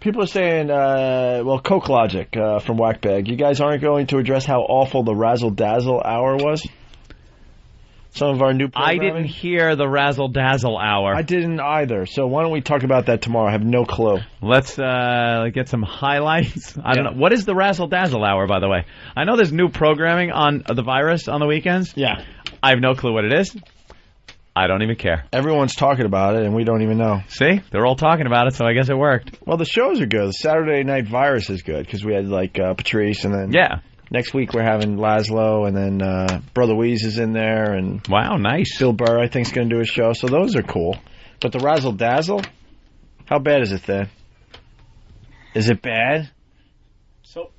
People are saying, Coke Logic from Whackbag, you guys aren't going to address how awful the Razzle Dazzle hour was? Some of our new programming? I didn't hear the Razzle Dazzle hour. I didn't either. So why don't we talk about that tomorrow? I have no clue. Let's get some highlights. I don't know. What is the Razzle Dazzle hour, by the way? I know there's new programming on the virus on the weekends. Yeah. I have no clue what it is. I don't even care. Everyone's talking about it, and we don't even know. See? They're all talking about it, so I guess it worked. Well, the shows are good. The Saturday Night Virus is good, because we had, Patrice, and then... Yeah. Next week we're having Laszlo, and then Brother Weeze is in there, and... Wow, nice. Bill Burr, I think, is going to do a show, so those are cool. But the Razzle Dazzle? How bad is it, then? Is it bad? So,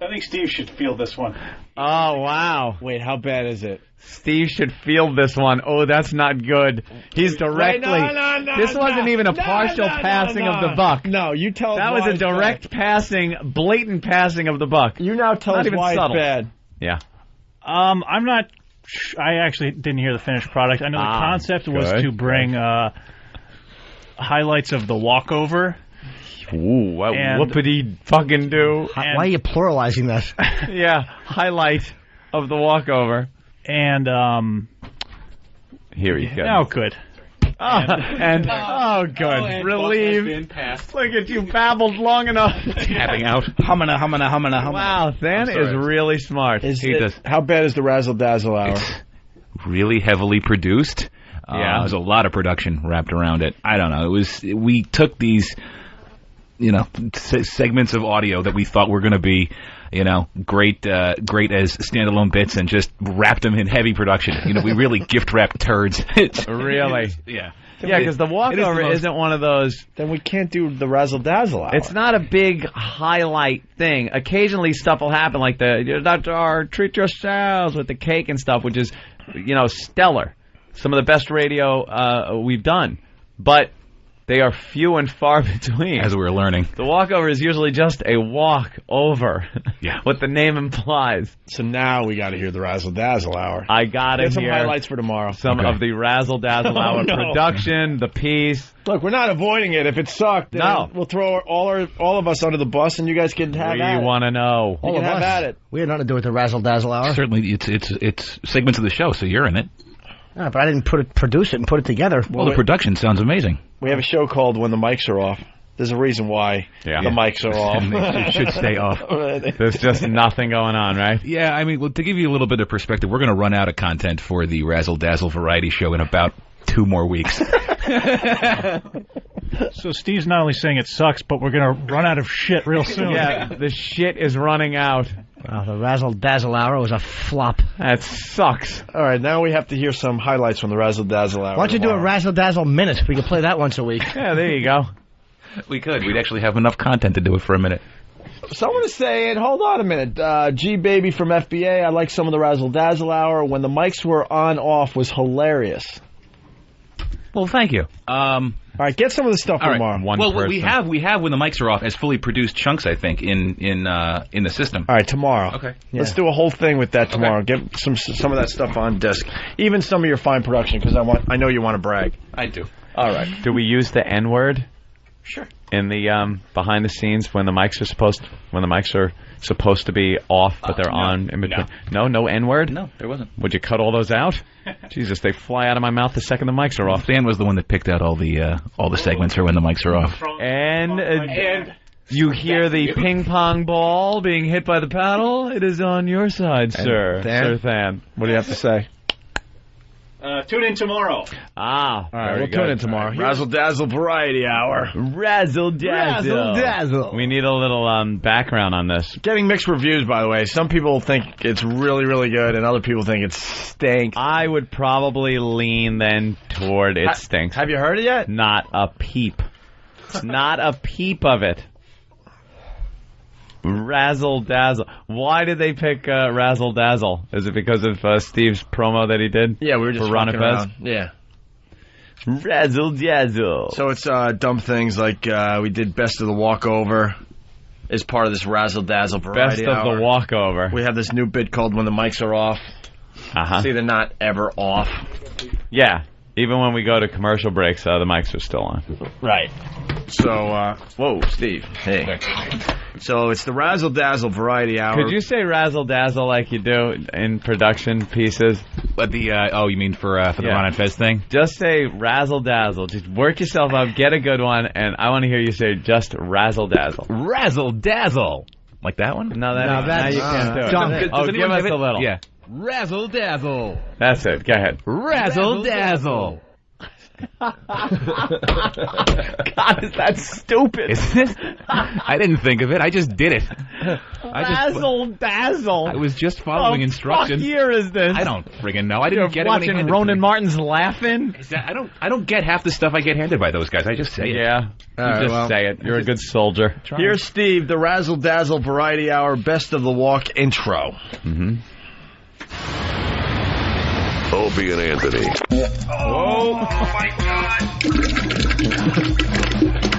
I think Steve should field this one. Oh, wow. Wait, how bad is it? Steve should field this one. Oh, that's not good. He's directly... Wait, no, this wasn't even a partial passing of the buck. No, you tell us that why was a direct passing, blatant passing of the buck. You now tell us why it's bad. Yeah. I'm not... I actually didn't hear the finished product. I know the concept was to bring highlights of the walkover. Ooh, what did he fucking do? Why are you pluralizing that? Yeah, highlight of the walkover. And, here he goes. Oh, good. Good. Relieved. Look at you, babbled long enough. Tapping out. Humana. Wow, Than is really smart. How bad is the Razzle Dazzle hour? It's really heavily produced. Yeah. There's a lot of production wrapped around it. I don't know. We took these, segments of audio that we thought were going to be, great as standalone bits, and just wrapped them in heavy production. We really gift wrapped turds. Really? Yeah. Yeah, because the walkover isn't one of those. Then we can't do the Razzle Dazzle hour. It's not a big highlight thing. Occasionally stuff will happen, like treat yourselves with the cake and stuff, which is, stellar. Some of the best radio we've done. But they are few and far between. As we're learning. The walkover is usually just a walk over. Yeah. What the name implies. So now we got to hear the Razzle Dazzle hour. I got to hear some highlights for tomorrow. Some of the Razzle Dazzle hour production, the piece. Look, we're not avoiding it. If it sucked, then we'll throw all of us under the bus, and you guys can have at it. We want to know. You can have at it. We had nothing to do with the Razzle Dazzle hour. Certainly, it's segments of the show, so you're in it. Yeah, but I didn't produce it and put it together. Well, the production sounds amazing. We have a show called When the Mics Are Off. There's a reason why the mics are off. They should stay off. There's just nothing going on, right? Yeah, I mean, to give you a little bit of perspective, we're going to run out of content for the Razzle Dazzle variety show in about 2 more weeks. So Steve's not only saying it sucks, but we're going to run out of shit real soon. Yeah, the shit is running out. Wow, the Razzle Dazzle hour was a flop. That sucks. All right, now we have to hear some highlights from the Razzle Dazzle hour. Why don't you do a Razzle Dazzle minute? We could play that once a week. Yeah, there you go. We could. We'd actually have enough content to do it for a minute. Someone is saying, hold on a minute, G-Baby from FBA, I like some of the Razzle Dazzle hour. When the mics were off was hilarious. Well, thank you. All right, get some of the stuff from tomorrow. We have when the mics are off as fully produced chunks, I think, in the system. All right, tomorrow. Okay. Yeah. Let's do a whole thing with that tomorrow. Okay. Get some of that stuff on disc. Even some of your fine production, because I know you want to brag. I do. All right. Do we use the N-word? Sure. In the behind the scenes when the mics are supposed to be off, but they're on in between. No N-word? No, there wasn't. Would you cut all those out? Jesus, they fly out of my mouth the second the mics are off. Dan was the one that picked out all the segments for when the mics are off. And you hear the ping pong ball being hit by the paddle. It is on your side, sir. Sir Than. What do you have to say? Tune in tomorrow. All right, we'll tune in tomorrow. Razzle Dazzle Variety Hour. Razzle Dazzle. We need a little background on this. Getting mixed reviews, by the way. Some people think it's really, really good, and other people think it stinks. I would probably lean then toward it stinks. Have you heard it yet? Not a peep. It's not a peep of it. Razzle Dazzle. Why did they pick Razzle Dazzle? Is it because of Steve's promo that he did? Yeah, we were just fucking around. Yeah. Razzle Dazzle. So it's dumb things like we did Best of the Walkover as part of this Razzle Dazzle Variety Best of Hour. the Walkover. We have this new bit called When the Mics Are Off. Uh-huh. See, they're not ever off. Yeah. Even when we go to commercial breaks, the mics are still on. Right. So, whoa, Steve. Hey. So it's the Razzle Dazzle Variety Hour. Could you say Razzle Dazzle like you do in production pieces? But the you mean for the Ron and Fez thing? Just say Razzle Dazzle. Just work yourself up, get a good one, and I want to hear you say just Razzle Dazzle. Razzle Dazzle. Like that one? No, now you can't do it. Does Give us a little. Yeah. Razzle Dazzle. That's it. Go ahead. Razzle Dazzle. God, is that stupid? Isn't it? I didn't think of it. I just did it. Razzle Dazzle. I was just following instructions. What year is this? I don't friggin' know. I didn't get it when he watching handed Ronan it to me. Martin's laughing. I don't get half the stuff I get handed by those guys. I just say it. Yeah, say it. You're a good soldier. Here's Steve, the Razzle Dazzle Variety Hour Best of the Walk intro. Mm-hmm. Opie and Anthony. Oh my God!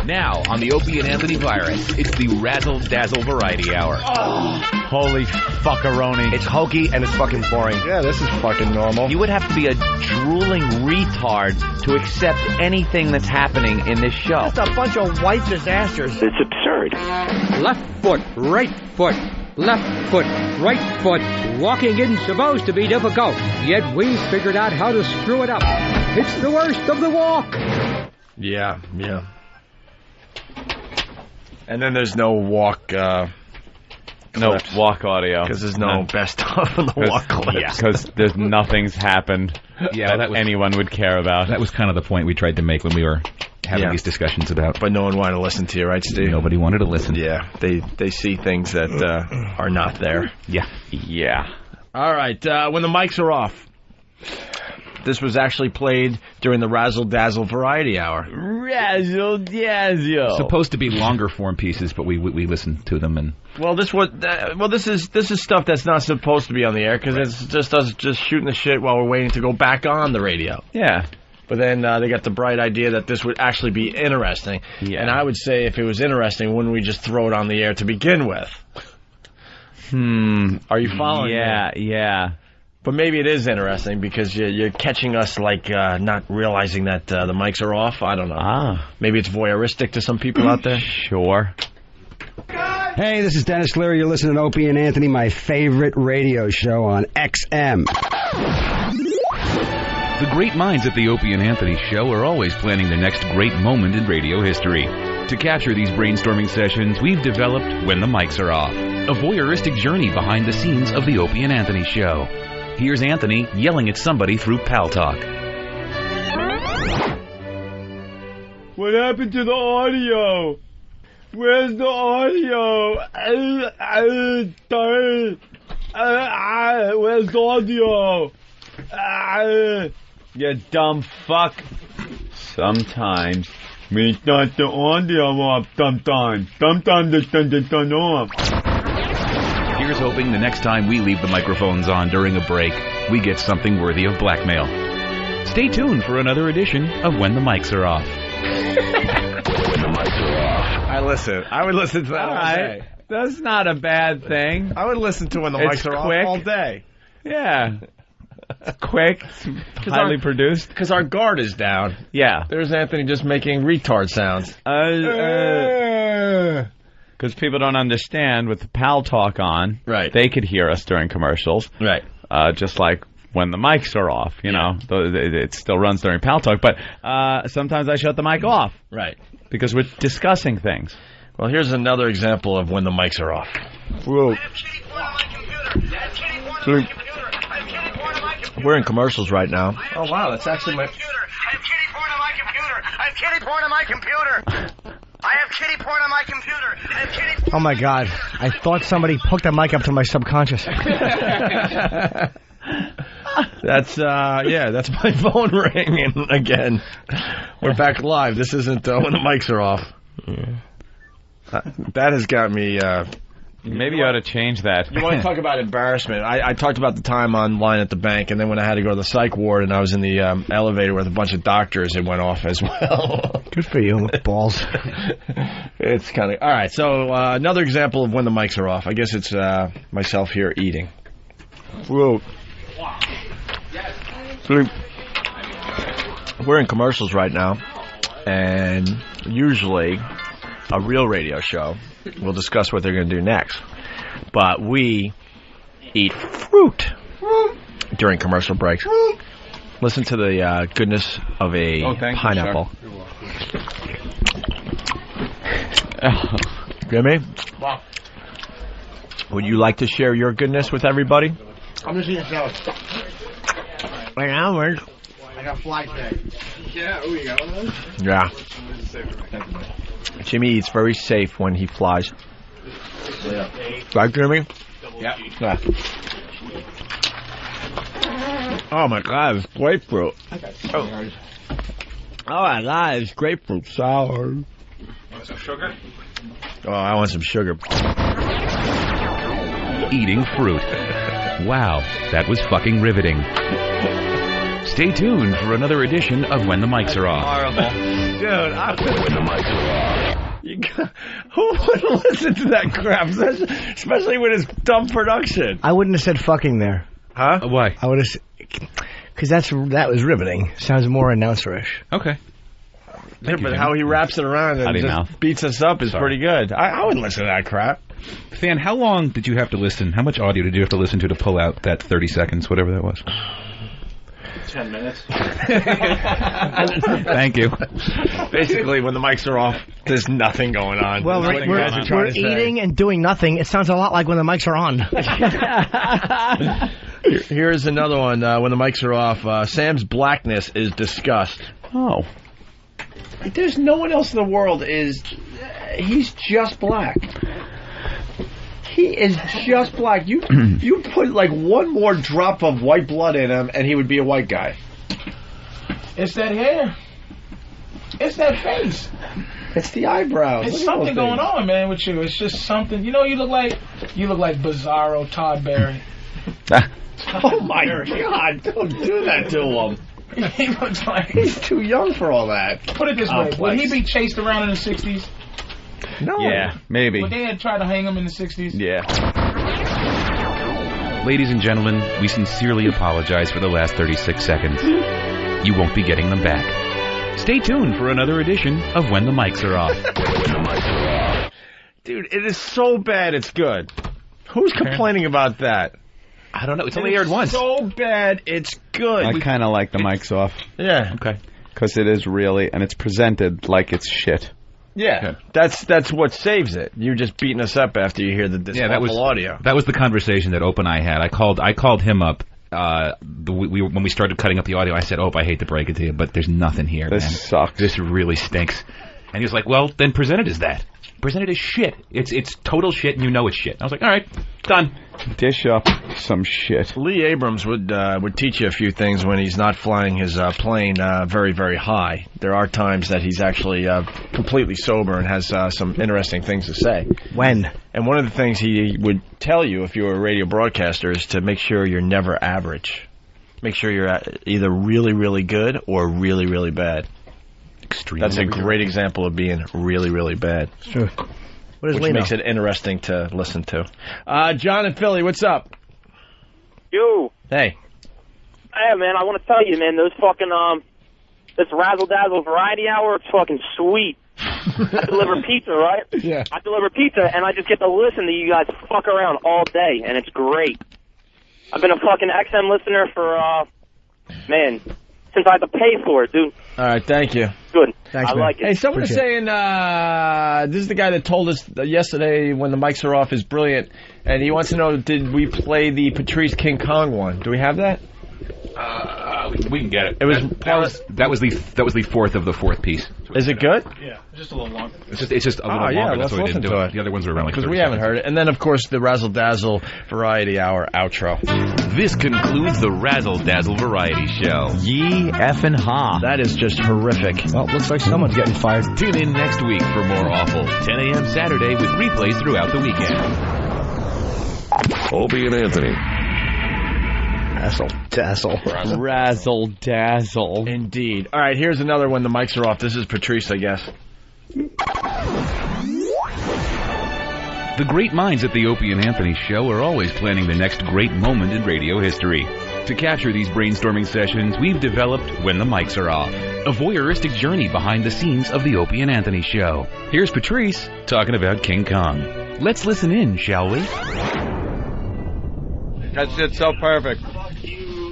Now, on the Opie and Anthony virus, it's the Razzle Dazzle Variety Hour. Oh, holy fuckaroni. It's hokey and it's fucking boring. Yeah, this is fucking normal. You would have to be a drooling retard to accept anything that's happening in this show. Just a bunch of white disasters. It's absurd. Left foot, right foot, left foot, right foot. Walking isn't supposed to be difficult, yet we've figured out how to screw it up. It's the worst of the walk. Yeah. And then there's no walk, No walk audio. because there's no best of in the walk clips. Yeah, because there's nothing's happened that anyone would care about. That was kind of the point we tried to make when we were having these discussions about. But no one wanted to listen to you, right, Steve? Nobody wanted to listen. Yeah, they see things that are not there. Yeah. All right, when the mics are off. This was actually played during the Razzle Dazzle Variety Hour. Razzle Dazzle. Supposed to be longer form pieces, but we listened to them and. Well, this is stuff that's not supposed to be on the air because it's just us just shooting the shit while we're waiting to go back on the radio. Yeah. But then they got the bright idea that this would actually be interesting. Yeah. And I would say if it was interesting, wouldn't we just throw it on the air to begin with? Are you following me? Yeah. But maybe it is interesting because you're catching us like not realizing that the mics are off. I don't know. Maybe it's voyeuristic to some people out there. Sure. Hey, this is Dennis Leary. You're listening to Opie and Anthony, my favorite radio show on XM. The great minds at the Opie and Anthony show are always planning the next great moment in radio history. To capture these brainstorming sessions, we've developed When the Mics Are Off, a voyeuristic journey behind the scenes of the Opie and Anthony show. Here's Anthony yelling at somebody through Pal Talk. What happened to the audio? Where's the audio? Where's the audio? You dumb fuck. Sometimes we start the audio off sometimes. Sometimes they turn off. Here's hoping the next time we leave the microphones on during a break, we get something worthy of blackmail. Stay tuned for another edition of When the Mics Are Off. When the mics are off. I would listen to that all day. That's not a bad thing. I would listen to When the It's Mics Are quick. Off all day. Yeah. It's quick. It's highly produced. Because our guard is down. Yeah. There's Anthony just making retard sounds. Because people don't understand with the Pal Talk on. Right. They could hear us during commercials. Right. Just like when the mics are off, you know. It still runs during Pal Talk. But sometimes I shut the mic off. Right. Because we're discussing things. Well, here's another example of when the mics are off. Whoa. We're in commercials right now. Oh, wow, that's actually my... I have kitty porn on my computer. I have kitty porn on my computer. I have kitty porn on my computer. I have kitty porn. Oh my God! I thought somebody hooked that mic up to my subconscious. That's that's my phone ringing again. We're back live. This isn't when the mics are off. Yeah. That has got me... Maybe you ought to change that. You want to talk about embarrassment? I talked about the time online at the bank, and then when I had to go to the psych ward and I was in the elevator with a bunch of doctors, it went off as well. Good for you, balls. It's kind of... All right, so another example of when the mics are off. I guess it's myself here eating. Whoa. we're in commercials right now, and usually a real radio show will discuss what they're going to do next. But we eat fruit during commercial breaks. Listen to the goodness of a pineapple. Jimmy? Wow. Would you like to share your goodness with everybody? I'm just eating salad. Right now, I got fly today. Yeah, oh, you got one of those? Yeah. Jimmy eats very safe when he flies. Yeah. Right, Jimmy? Yeah. Oh my God, it's grapefruit. Oh my God, it's grapefruit sour. Want some sugar? Oh, I want some sugar. Eating fruit. Wow, that was fucking riveting. Stay tuned for another edition of When the Mics Are Off. Horrible. Dude, When the Mics Are Off. Who would listen to that crap, especially with his dumb production? I wouldn't have said fucking there. Huh? Why? I would have, because that was riveting. Sounds more announcerish. Okay. Yeah, but how he wraps it around and just beats us up is pretty good. I wouldn't listen to that crap. Fan, how long did you have to listen? How much audio did you have to listen to pull out that 30 seconds, whatever that was? 10 minutes. Thank you. Basically, when the mics are off, there's nothing going on. Well, we're eating and doing nothing. It sounds a lot like when the mics are on. Here's another one. When the mics are off, Sam's blackness is disgust. Oh. There's no one else in the world he's just black. He is just black. You put like one more drop of white blood in him, and he would be a white guy. It's that hair. It's that face. It's the eyebrows. It's something going on, man, with you. It's just something. You know, you look like Bizarro Todd Barry. Oh my God! Don't do that to him. He looks like he's too young for all that. Put it this way: would he be chased around in the '60s? No. Yeah, maybe. Would they have tried to hang him in the '60s? Yeah. Ladies and gentlemen, we sincerely apologize for the last 36 seconds. You won't be getting them back. Stay tuned for another edition of When the Mics Are Off. Dude, it is so bad it's good. Who's complaining about that? I don't know. It's only aired once. So bad it's good. I kind of like the mics off. Yeah. Okay. Because it is really, and it's presented like it's shit. Yeah, that's what saves it. You're just beating us up after you hear this awful audio. That was the conversation that Ope and I had. I called him up when we started cutting up the audio. I said, "Ope, I hate to break it to you, but there's nothing here. This sucks. This really stinks." And he was like, "Well, then present it as that. Present it as shit. It's total shit, and you know it's shit." I was like, "All right, done." Dish up some shit. Lee Abrams would teach you a few things when he's not flying his plane very, very high. There are times that he's actually completely sober and has some interesting things to say. When? And one of the things he would tell you if you were a radio broadcaster is to make sure you're never average. Make sure you're either really, really good or really, really bad. Extremely. That's a great example of being really, really bad. Sure. Which makes it interesting to listen to. John and Philly, what's up? Yo. Hey. Hey, man, I want to tell you, man, those fucking, this Razzle Dazzle Variety Hour, it's fucking sweet. I deliver pizza, right? Yeah. I deliver pizza, and I just get to listen to you guys fuck around all day, and it's great. I've been a fucking XM listener for, man, since I had to pay for it, dude. All right, thank you. Good. Thanks, I man. like it. Hey, someone is saying this is the guy that told us yesterday when the mics are off is brilliant, and he wants to know, did we play the Patrice King Kong one? Do we have that? We can get it. It was that was the fourth of the fourth piece. Is it good? Yeah, just a little long. It's just a little longer. Yeah, That's let's why we didn't listen do to it. it. The other ones were around like 30 because we haven't seconds. heard it. And then, of course, the Razzle Dazzle Variety Hour outro. This concludes the Razzle Dazzle Variety Show. Ye effing ha. That is just horrific. Well, looks like someone's getting fired. Tune in next week for more awful 10 a.m. Saturday with replays throughout the weekend. Opie and Anthony. Razzle Dazzle. Indeed. All right, here's another one. The mics are off. This is Patrice, I guess. The great minds at the Opie and Anthony Show are always planning the next great moment in radio history. To capture these brainstorming sessions, we've developed When the Mics Are Off, a voyeuristic journey behind the scenes of the Opie and Anthony Show. Here's Patrice talking about King Kong. Let's listen in, shall we? That shit's so perfect.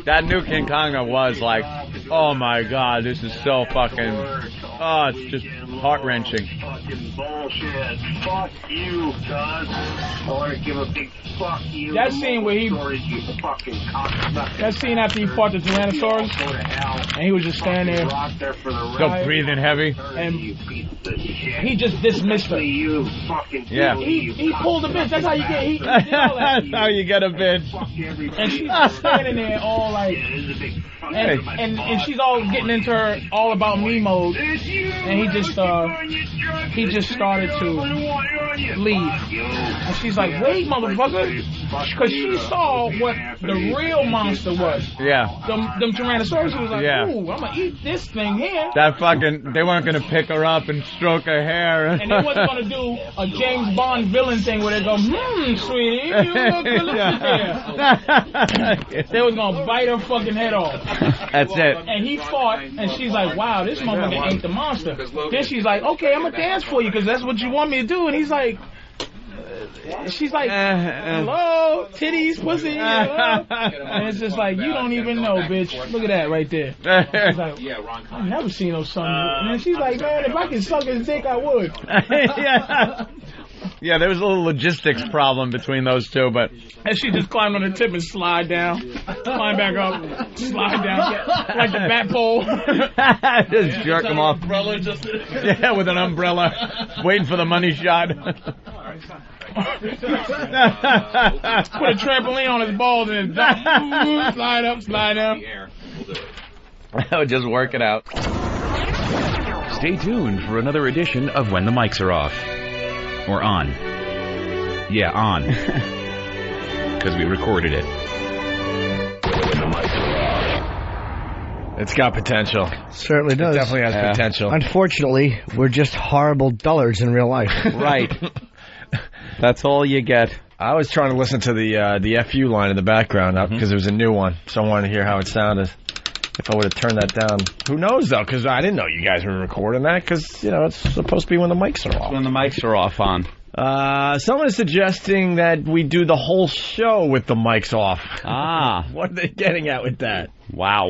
That new King Kong was like, oh my god, this is so fucking, oh, it's just heart-wrenching. Fucking bullshit. Fuck you, cuz. I want to give a big fuck you. That scene where he, that scene after he fought the Tyrannosaurus, and he was just standing there, Still breathing heavy. and he just dismissed her. Yeah. He pulled a bitch. That's how you get. He did all that. That's how you get a bitch. And she's just standing there all like, and she's all getting into her all about me mode, and he just started to leave, and she's like, wait, motherfucker, because she saw what the real monster was. Yeah. Them Tyrannosaurus was like, Yeah. ooh, I'm gonna eat this thing here. That fucking, they weren't gonna pick her up and stroke her hair. And they wasn't gonna do a James Bond villain thing where they go, sweetie, you look delicious here. They was gonna bite her fucking head off. That's it. And he fought, and she's like, wow, this motherfucker ain't the monster. Then she's like, okay, I'm gonna dance for you because that's what you want me to do. And he's like, she's like, hello, titties, pussy, hello. And it's just like, you don't even know, bitch. Look at that right there. She's like, I've never seen no son. And then she's like, man, if I could suck his dick, I would. Yeah. Yeah, there was a little logistics problem between those two, but... And she just climbed on the tip and slide down, climb back up, slide down, like the bat pole. Just jerk him off. Yeah, with an umbrella, waiting for the money shot. Put a trampoline on his balls and slide up, slide down. That would just work it out. Stay tuned for another edition of When the Mics Are Off. Or on. Yeah, on. Because we recorded it. It's got potential. Certainly does. It definitely has potential. Unfortunately, we're just horrible dullards in real life. Right. That's all you get. I was trying to listen to the FU line in the background because it was a new one, so I wanted to hear how it sounded. If I would have turned that down. Who knows, though, because I didn't know you guys were recording that, because, you know, it's supposed to be when the mics are off. When the mics are off on. Someone is suggesting that we do the whole show with the mics off. Ah. What are they getting at with that? Wow.